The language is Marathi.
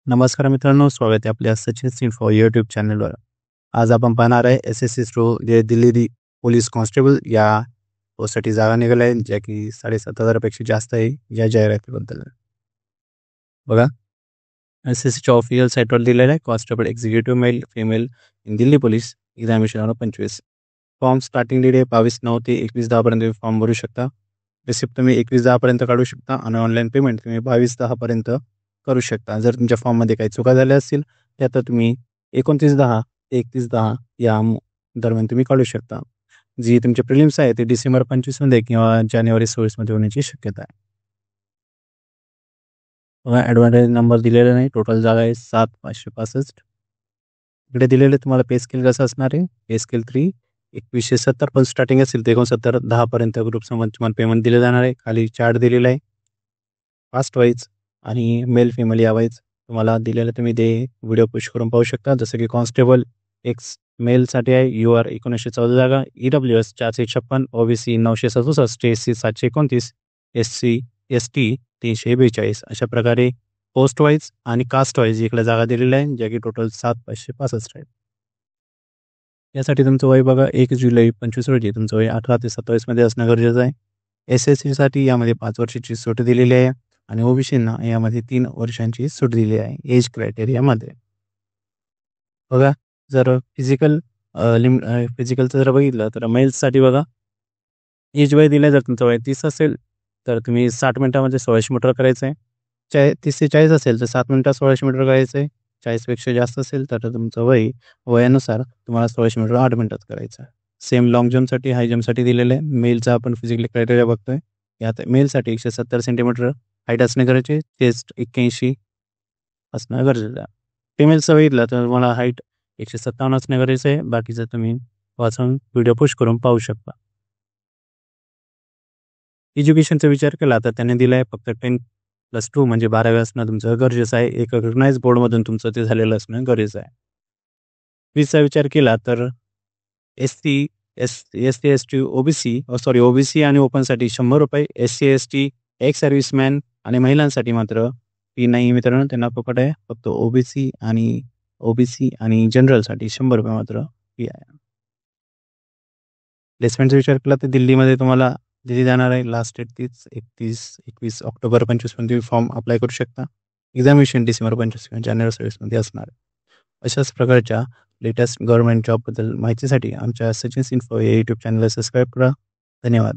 नमस्कार मित्रांनो, स्वागत आहे आपल्या सचिन इन्फो यूट्यूब चॅनलवर. आज आपण पाहणार आहे एस-एस-सी थ्रू जे दिल्ली पोलीस कॉन्स्टेबल या पोस्टसाठी जागा निघाल्या आहेत, ज्या की 7,500 पेक्षा जास्त आहे. या जाहिरातीबद्दल बघा, एस-एस-सीच्या ऑफिशियल साईटवर दिलेलं आहे. Constable executive male female in Delhi police examination 25. Form starting date आहे 22/9 ते 21/10 पर्यंत तुम्ही फॉर्म भरू शकता. रिसिप्ट तुम्ही 21/10 पर्यंत काढू शकता आणि ऑनलाईन पेमेंट तुम्ही 22/10 पर्यंत करू शकता. जर तुमच्या फॉर्ममध्ये काही चुका झाल्या असतील तर आता तुम्ही 29/10 ते 31/10 या दरम्यान तुम्ही काढू शकता. जी तुमचे प्रिलिम्स आहे ते डिसेंबर 25 मध्ये किंवा जानेवारी 26 मध्ये होण्याची शक्यता आहे. बघा, ॲडव्हान्टेज नंबर दिलेला नाही. टोटल जागा आहे 7,565. इकडे दिलेले तुम्हाला पे स्केल कसं असणार आहे. पे स्केल 3 2170 पण स्टार्टिंग असेल ते 69-10 पर्यंत ग्रुपसमोर तुम्हाला पेमेंट दिले जाणार आहे. खाली चार्ट दिलेला आहे कास्ट वाईज आणि मेल फिमेल या वाईज तुम्हाला दिलेलं तुम्ही ते व्हिडिओ पुश करून पाहू शकता. जसं की कॉन्स्टेबल एक्स मेलसाठी आहे UR 1914 जागा, EWS 456, OBC 967, SC 729, SC ST 342. अशा प्रकारे पोस्ट वाईज आणि कास्ट वाईज इकडे जागा दिलेल्या आहे, ज्या की टोटल 7,565 आहेत. यासाठी तुमचं वय बघा 1 जुलै 25 रोजी तुमचं वय 18 ते 27 मध्ये असणं गरजेचं आहे. SSCसाठी यामध्ये 5 वर्षाची सूट दिलेली आहे आणि OBCंना यामध्ये 3 वर्षांची सूट दिली आहे एज क्रायटेरियामध्ये. बघा, जर फिजिकलचं जर बघितलं तर मेल्ससाठी बघा, एज वय दिलं जर तुमचं वय 30 असेल तर तुम्ही 60 मिनिटामध्ये 1600 मीटर करायचं आहे. 30 ते 40 असेल तर 7 मिनिटात 1600 मीटर करायचं आहे. 40पेक्षा जास्त असेल तर तुमचं वयानुसार तुम्हाला 1600 मीटर 8 मिनिटात करायचं आहे. सेम लॉंग जम्पसाठी हाय जम्पसाठी दिलेलं आहे. मेलचा आपण फिजिकली क्रायटेरिया बघतोय. यात मेलसाठी 170 सेंटीमीटर हाईट असणे गरजेचे, चेस्ट 81 असणं गरजेचं आहे. फिमेलचं बघितलं तर तुम्हाला हाईट 157 असणे गरजेचं आहे. बाकीचं तुम्ही वाचून व्हिडिओ पुश करून पाहू शकता. एज्युकेशनचा विचार केला तर त्यांनी दिलं आहे फक्त 10+2 म्हणजे 12वी असणं तुमचं गरजेचं आहे. एक रिकग्नाइज बोर्डमधून तुमचं ते झालेलं असणं गरजेचं आहे. फीचा विचार केला तर SC ST OBC आणि ओपनसाठी ₹100, SC ST एक्स सर्व्हिसमॅन आणि महिलांसाठी मात्र फी नाही मित्रांनो, त्यांना फुकट आहे. फक्त OBC आणि जनरलसाठी ₹100 मात्र फी आहे. प्लेसमेंटचा विचार केला तर दिल्लीमध्ये तुम्हाला दिली जाणार आहे. लास्ट डेट तीच 21 ऑक्टोबर 25 तुम्ही फॉर्म अप्लाय करू शकता. एक्झामिनेशन डिसेंबर 25 किंवा जानेवारी 26 असणार आहे. अशाच प्रकारच्या लेटेस्ट गव्हर्नमेंट जॉबबद्दल माहितीसाठी आमच्या सचिन इन्फो या यूट्यूब चॅनलला सबस्क्राईब करा. धन्यवाद.